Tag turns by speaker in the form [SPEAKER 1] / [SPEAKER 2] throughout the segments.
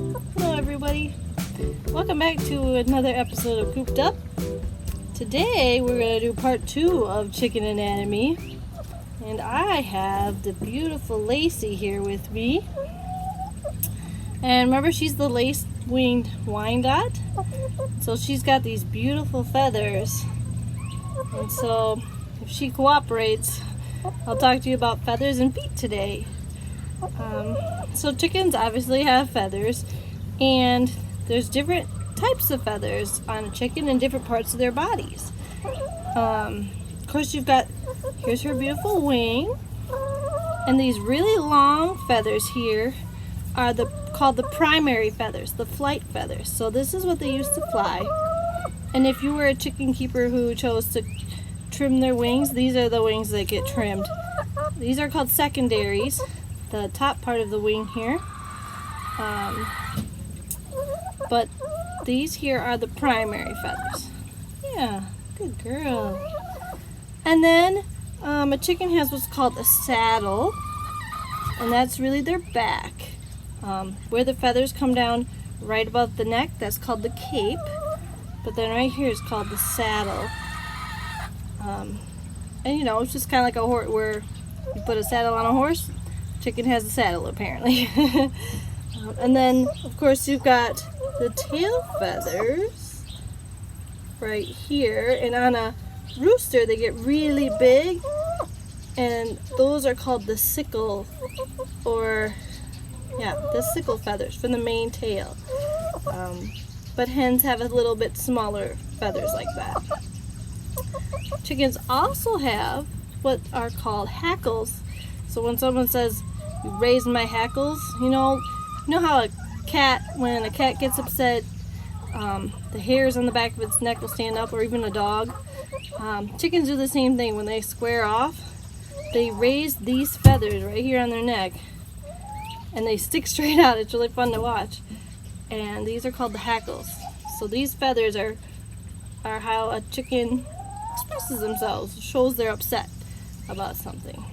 [SPEAKER 1] Hello everybody, welcome back to another episode of Cooped Up. Today we're going to do part 2 of chicken anatomy, and I have the beautiful Lacey here with me. And remember, she's the lace-winged Wyandotte, so she's got these beautiful feathers, and so if she cooperates, I'll talk to you about feathers and feet today. So chickens obviously have feathers, and there's different types of feathers on a chicken in different parts of their bodies. Of course, here's her beautiful wing, and these really long feathers here are called the primary feathers, the flight feathers. So this is what they use to fly. And if you were a chicken keeper who chose to trim their wings, these are the wings that get trimmed. These are called secondaries, the top part of the wing here. But these here are the primary feathers. Yeah, good girl. And then a chicken has what's called a saddle, and that's really their back. Where the feathers come down right above the neck, that's called the cape. But then right here is called the saddle. And you know, it's just kind of like a horse, where you put a saddle on a horse. Chicken has a saddle, apparently. And then, of course, you've got the tail feathers right here. And on a rooster, they get really big, and those are called the sickle, the sickle feathers from the main tail. But hens have a little bit smaller feathers like that. Chickens also have what are called hackles. So when someone says, "You raised my hackles," you know how when a cat gets upset, the hairs on the back of its neck will stand up, or even a dog. Chickens do the same thing. When they square off, they raise these feathers right here on their neck, and they stick straight out. It's really fun to watch. And these are called the hackles. So these feathers are how a chicken expresses themselves, shows they're upset about something.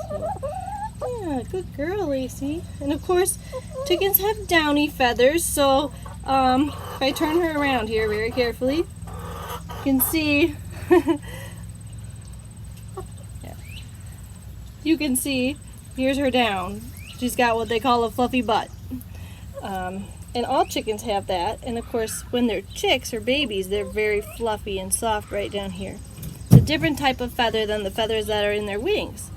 [SPEAKER 1] So, yeah, good girl, Lacey. And of course, chickens have downy feathers, so if I turn her around here very carefully, you can see you can see here's her down. She's got what they call a fluffy butt. And all chickens have that. And of course, when they're chicks or babies, they're very fluffy and soft right down here. It's a different type of feather than the feathers that are in their wings.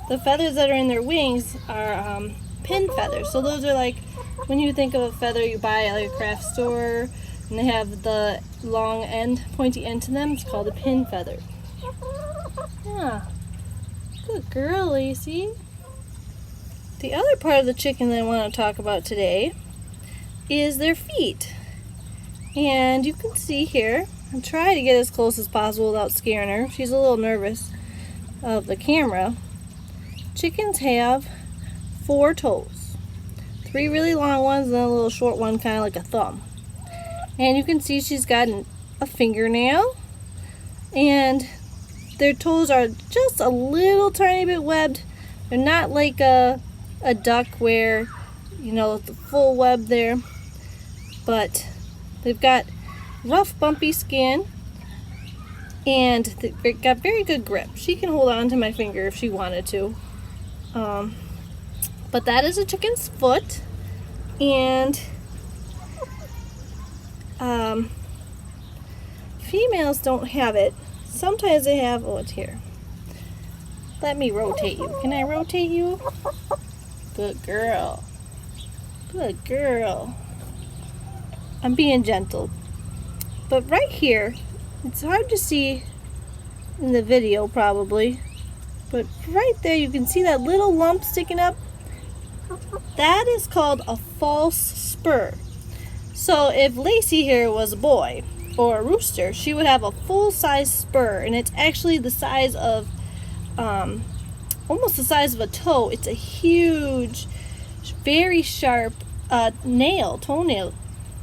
[SPEAKER 1] The feathers that are in their wings are pin feathers. So those are like, when you think of a feather you buy at like a craft store, and they have the long end, pointy end to them, it's called a pin feather. Yeah, good girl, Lacey. The other part of the chicken that I want to talk about today is their feet. And you can see here, I'll try to get as close as possible without scaring her. She's a little nervous of the camera. Chickens have 4 toes. 3 really long ones and a little short one, kind of like a thumb. And you can see she's got a fingernail, and their toes are just a little tiny bit webbed. They're not like a duck where, you know, the full web there, but they've got rough, bumpy skin, and they've got very good grip. She can hold on to my finger if she wanted to. But that is a chicken's foot, and females don't have it. Sometimes they have, it's here. Let me rotate you. Can I rotate you? Good girl. Good girl. I'm being gentle. But right here, it's hard to see in the video probably, but right there you can see that little lump sticking up. That is called a false spur. So if Lacey here was a boy or a rooster, she would have a full-size spur, and it's actually the size of almost the size of a toe. It's a huge, very sharp toenail,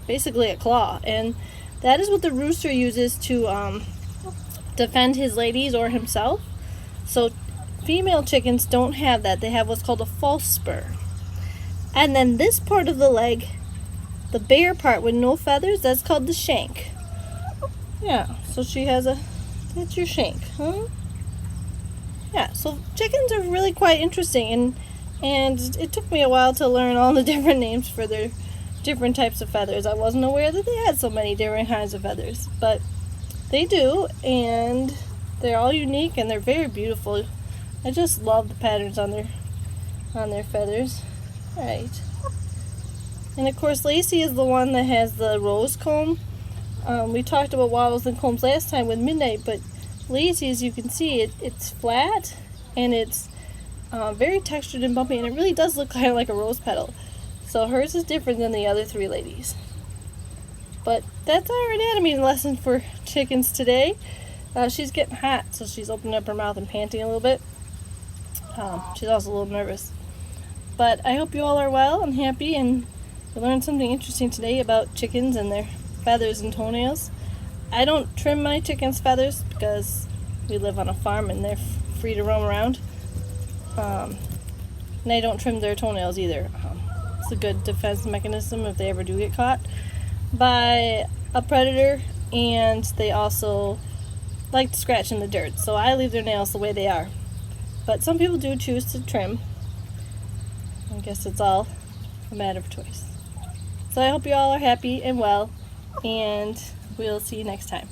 [SPEAKER 1] basically a claw, and that is what the rooster uses to defend his ladies or himself. So female chickens don't have that. They have what's called a false spur. And then this part of the leg the bare part with no feathers, that's called the shank. Yeah, so she has that's your shank, huh? Yeah, so chickens are really quite interesting, and it took me a while to learn all the different names for their different types of feathers. I wasn't aware that they had so many different kinds of feathers, but they do, and they're all unique and they're very beautiful. I just love the patterns on their feathers. All right. And of course, Lacey is the one that has the rose comb. We talked about wattles and combs last time with Midnight, but Lacey, as you can see, it's flat and it's very textured and bumpy, and it really does look kind of like a rose petal. So hers is different than the other three ladies. But that's our anatomy lesson for chickens today. She's getting hot, so she's opening up her mouth and panting a little bit. She's also a little nervous. But I hope you all are well and happy, and you learned something interesting today about chickens and their feathers and toenails. I don't trim my chickens' feathers because we live on a farm and they're free to roam around. And I don't trim their toenails either. It's a good defense mechanism if they ever do get caught by a predator, and they also like to scratch in the dirt, so I leave their nails the way they are. But some people do choose to trim. I guess it's all a matter of choice. So I hope you all are happy and well, and we'll see you next time.